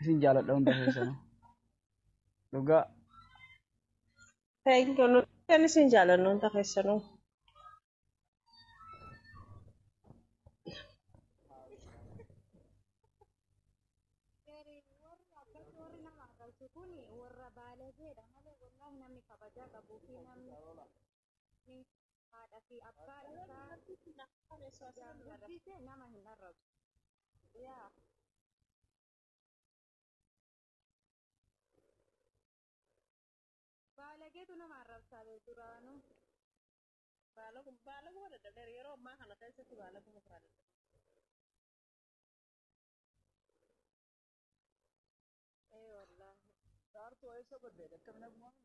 Isin jaaladha hunda keessanuu. Dhugaa. Thank you. Nuti isin jaalannu hunda keessanuu. Baalagu wada dadar yeroo ammaa kana keessatti baalagu mufraadha. Wallahi. Saartuu eessa baddee akkam nagumaan?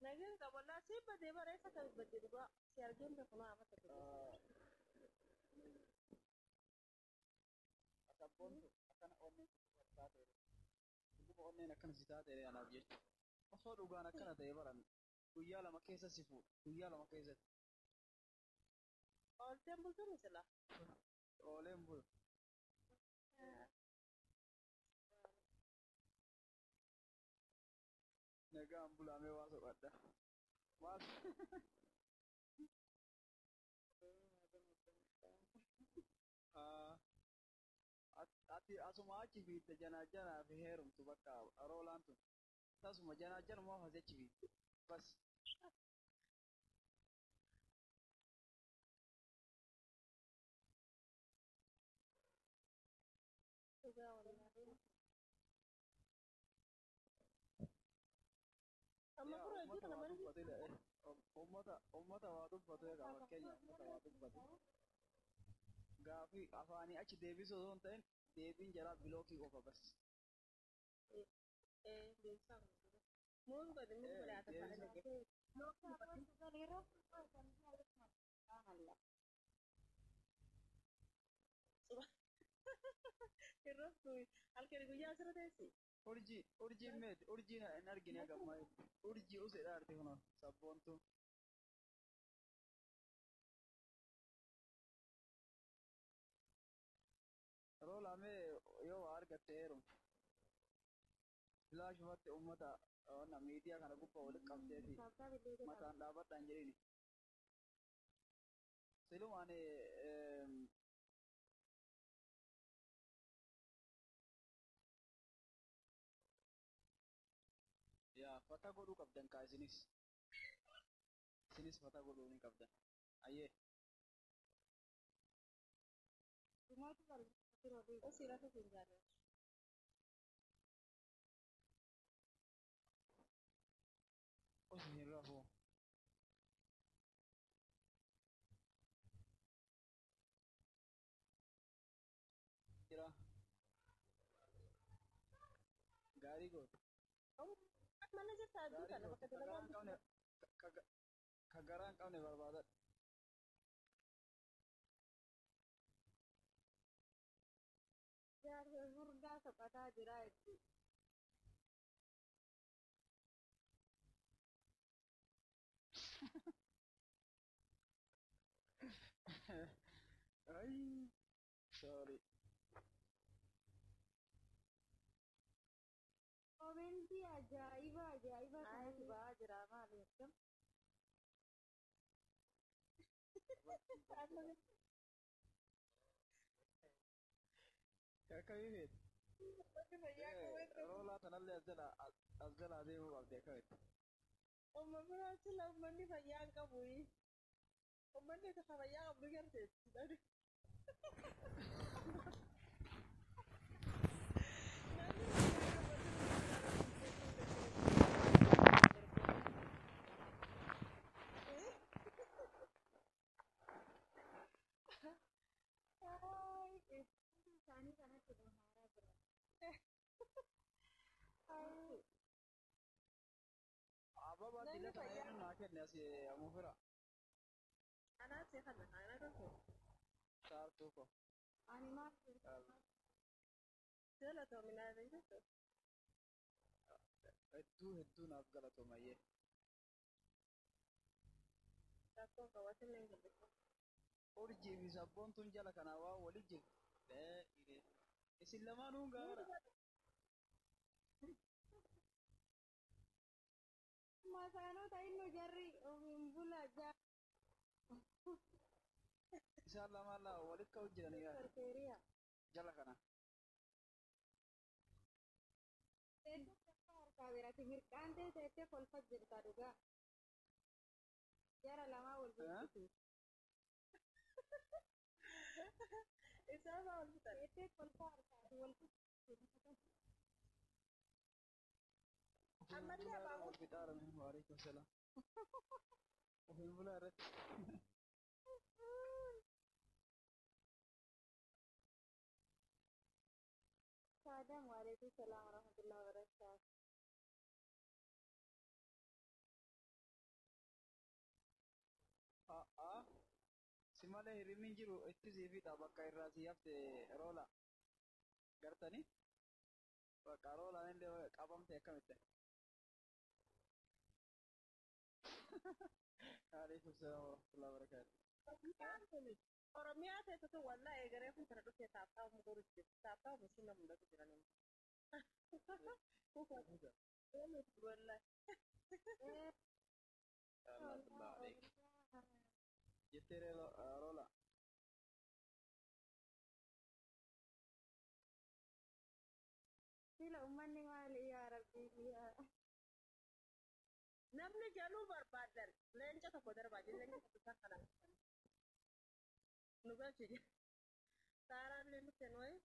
Nageenya qabalaa si badee bareessa kan badee dhugaa si argeen beeku naa amata ture. Sabboontu akkana onneen taatee dhuguma onneen akkana si taatee anaaf jechuudha. Osoo dhugaan akkana ta'e baran guyyaa lama keessa si fuudha. Guyyaa lama keessatti. Oolteen bultuu misila. Ooleen bulu. Nagaan bulaamee waa soqadha. Maal? Ati asuma achi biitte janaa fi heerumtu bakka roolaan tun. Tasuma janaa moo hasi achi biitte. Bas. Dhugaa wallahi. Amma fura hojii kana malee. Uummata waa dubbatu egaa fakkeenya uummata waa dubbatu. Gaafii afaanii achi deebisuu osoo hin ta'in deebiin jaraa bilookii qofa bas. Beeksisa. Muun godhe ata ta'a dhagee. Irratti halkanii guyyaa asirra teessi. Urjii meeti urjii hin argine gammaa urjii usedha arti kuno sabboontu. Roolamee yoo waa argatte heerumtu. Filaashumatti uummata miidiyaa kana gubbaa walitti qabdeeti mataan dhaabadhaan jedhini. Silumaan yaa fata godhuu qabdan kaa isinis fata godhuu ni qabdan. Ayyee. Asirratti hin jaalladhu. Osi hin rafuu. Jira. Gaarii goote. Mana jirta aduu kana bakka dalagaa. Ka garaan qabne barbaadadha. Jaarsa furdaa taphataa jira jechuudha. Ay, sorry. Koomenti ajaa'iba kanatti ba'aa jira maali akkam? Akkamiin feete? Roolaa tanallee as jalaa deemuu qabdi akkamitti? Amma biraatti lammanni fayyaa hin qabu. Uummanni akka fayyaa qabdu garteetti. Ababa dila kana eenyu naa kenne as mufira. Anaa see kana anaa tokko. Saartuu ko. Ani maal jala toominaa beektu. Hedduu naaf galatoomayyee. Rakkoo qabatin hin galu. Urjii fi sabboontuun jala kanaa waa wali jiru. Isin lamaanuu gaara. Masaanota inni jarri bula jaa. Isaan lamaan walitti ka'uu jiranii Perferiya. jala kana. Teessoo tokko harkaa birati mirqaan teessee kolfa jirta dhugaa. Jara lamaa wal beeksisu. Isaan wal bitan. Teessee kolfa harkaa wal beeksisu. Ammallee abaaboo. Wal bixaarame waalaikum salaam. Ofiin bulaa irratti. Saadam waalaikum salaam warahmatullahi wabarakatuh. Si malee hirribni jiru itti siifidha bakka irraa si hafte roola. Gartanii? Bakka roolaan illee qabamte akkamitti? Waalaikum salaam warahmatullahi wabarakatuh. Oromiyaa keessatti wallaa eegalee kun kana dhufee taaphaa muguruu jirti. Taaphaa musuun nama hundatu jiranii. Wallaa. Jettee roola. Sila ummanni maali yaa rabbii yaa. Namni jaluu barbaadan leenca tokko darbaa jira leenca tokko kana. Nu galchi jira. Saaraan leenca kennuun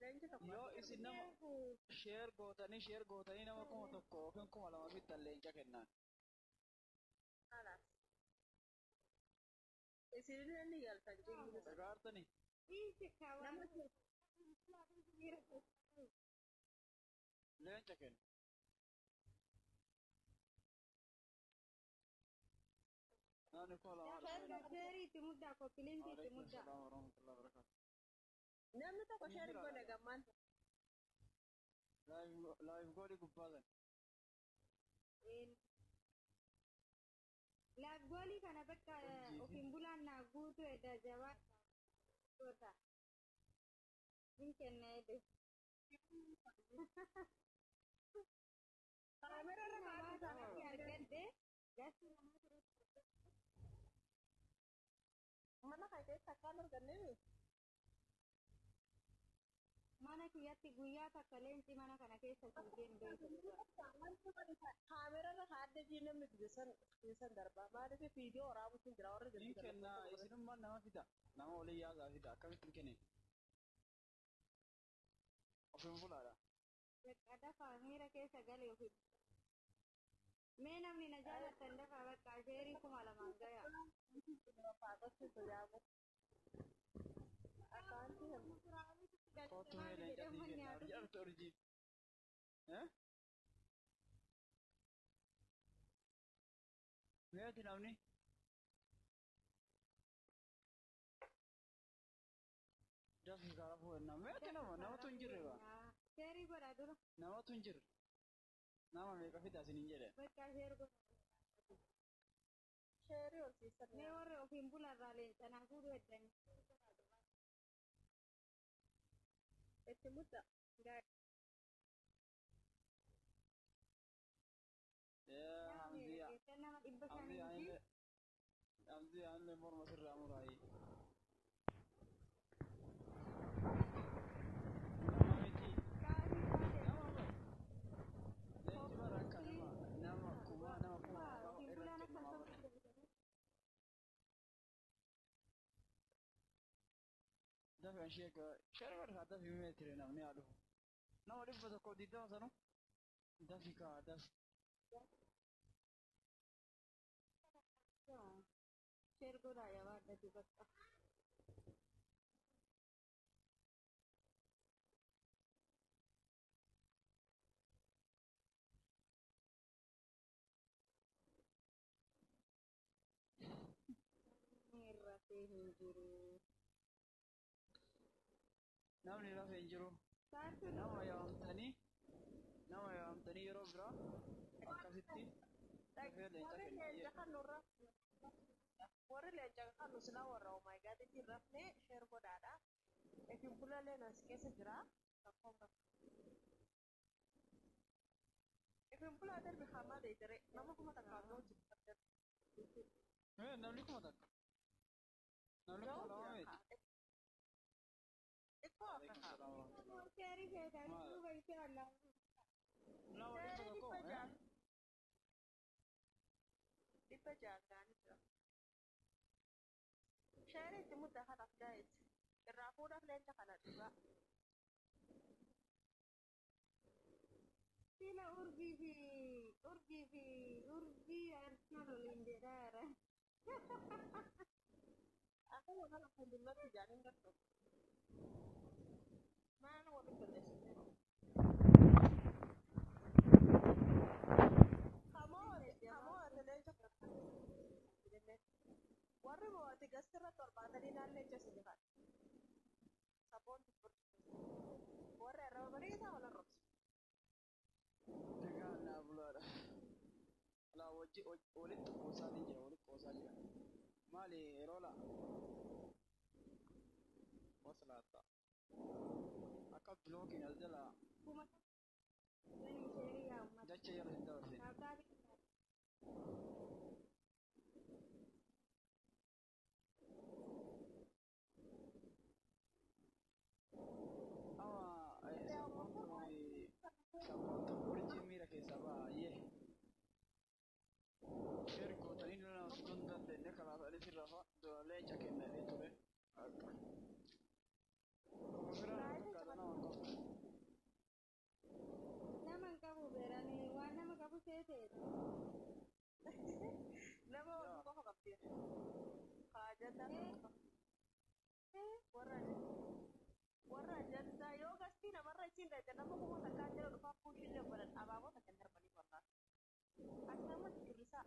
leenca tokko. Yoo isin nama sheer gootanii nama kuma tokko yookiin kuma lama bittan leenca kennan. Alaas. Isinillee ni galtan jiru. Dhagaartanii? Nama Leenca kennu. Naani kuma lama. Sheeriitti muddaa koppiliinsiitti muddaa. Namni tokko sheerii godhe gammaan. Laayif godhi gubbaasan. Laaggoolii kana bakka ofiin bulaan naa guutuu edda jabaa goota. Hin kenna edde. Kaamera irra kaa'uu isaanii argadde gaasi namaa ture. Mana kan keessa akkaan argannee mana kiyyatti guyyaa takka leenci mana kana keessa fiigeen beeku. Kaamera irra kaa'adde namni bisan darbaa maaliif fiidiyoo waraabuu sun jira warri Ni kenna isinummaan nama fida. Nama olii yaasaa fida akkamitti hin kennin? Ofiin bulaadha. Bakka dafaa miira keessa galee ofiin. Mee namni na jaalatan dafaa bakka sheerii kuma lamaan gaya. Kootu mee leenca kennaaf jedhamtu urjii. Meeti namni? Dafii karaa fuudhannaa. Meeti namatu hin jirre ba? Sheerii godha dura. Namatu hin jirre. Nama meeqa fida isiniin jedhe? Bakka sheerii godha. Sheerii horsiisan. Mee warri ofiin bularraa leencanaa fuudhu heddanii. Itti mutta. Hamzii aanillee morma sirraa muraayi. Dafaan sheeka sharbar haa dafi meetire namni haa dhufu. Nama 120 sanu dafi kaa dafi. Sheer godhaa yaa addatti bakka. Irratee hin jiru. Namni rafee hin jiru. Nama yaamtanii yeroo biraa akkasitti dafee leenca kenna. Warri leenca kan silaa warra oomaa gaadiitti hin rafne sheer godhaadha. Ekin bulallee as keessa jira. Ekin Kula darbi hamaa deetare nama kuma takkaan ga'u jirtu. namni kuma takka. Namni kuma lama miti. Ikkoo akka haa. Seeri keessaa duuba ishee allaa. Nama dhibba tokko. Dhibba jaagaanii jira. Sheerii itti muddaa kan akka jechi. Irraa fuudhaaf leenca kana dhugaa. Sila urgii Arsenal waliin jedhaara. Aku mana lakukan dulu tuh janin kan tuh. Mana waktu berlesnya? Kamu ada lagi coklat. Warna mau 3 serat atau 4 tadi nanti just dekat. Sabun seperti. Warna rambut kita warna ros. Jangan nak bular. Lah wajib oleh tu kosa ni je, oleh kosa je. Mali rola. Waslata. Akak blok ini aja lah. Kuma wani sheeri yaa ummata. Jace yar hinda wasi. Kaabaabi. Sabun orji mira ke saba ye. Sheri ko tani na sunda de ne kala ali sirrafa do le chake na le tore. Nama hin qabu beerani waan nama qabu seeteedha. Nama waktu kau kapir. Kajatan. Warra janda yoo gasti namarra cinda nama kuma takkaan jala dhufa fuushillee godhan abaaboo takkan darbanii warra. Akkasumas girisa.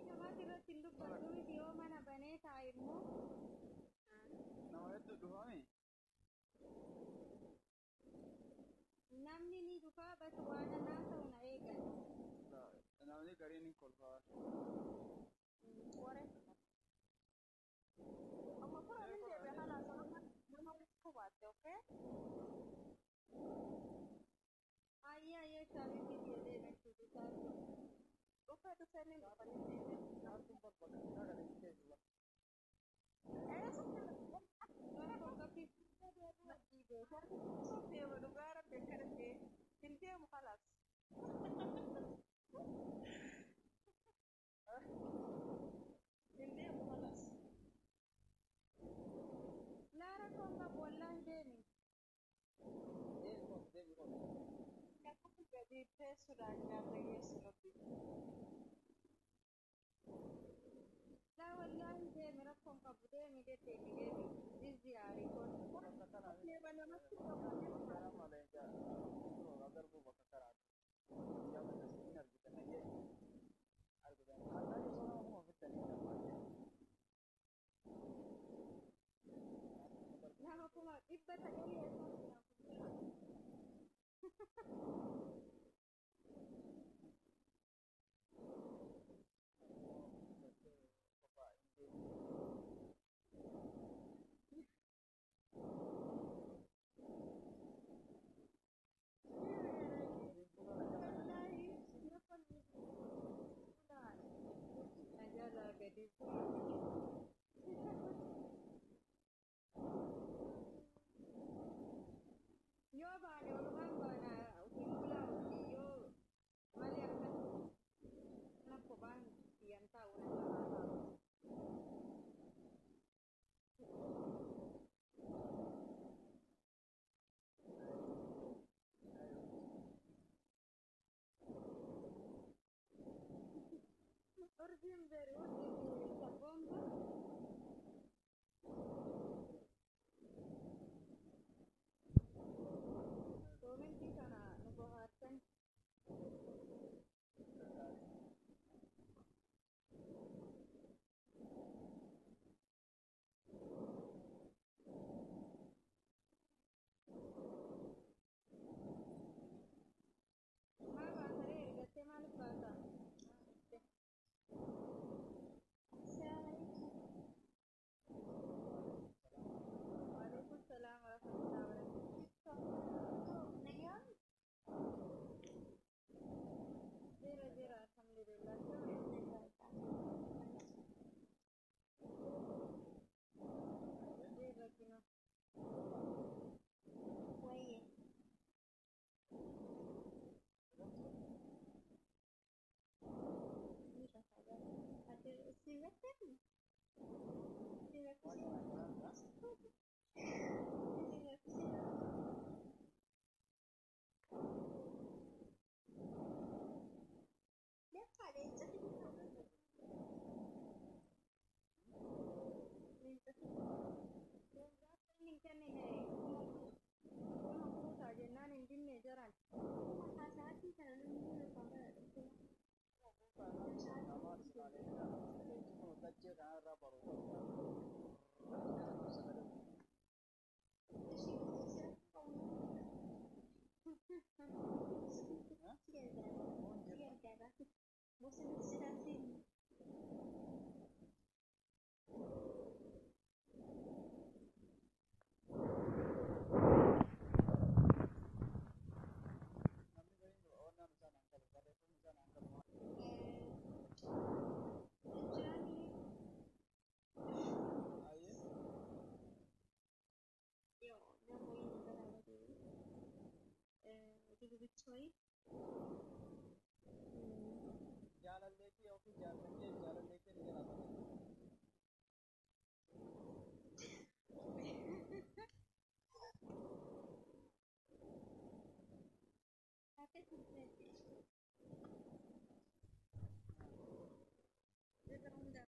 Namaati irratti hin dubbatu miti yoo mana banee taa'e immoo. Nama hedduu dhufame. Namni ni dhufaa batu waan anaa ta'u na eegan. Namni gariin hin kolfaa. Warra. Amma fura min deebi'ee haala nama kubaate okkee. Ayyee saabitti jedhee natti bisaatu. Dhufee ni dhufanii deebi'ee. Naaftuu barbaachisaa kan hin keessumaa. Tokko qabdi. Deema dhugaara beekanatti hin deemu haalaas. Hin deemu haalaas. Laara koon qabu wallaan deemi. Kakku gadi teessuudhaan nyaata geessu rabbi. Laa wallaan deemi rakkoon qabu deemi deddeemi deemi. Dizzi yaarii koon. Deema namatti qabu. Nama kuma dhibba ta'ee eessaa yoo baane walumaan baana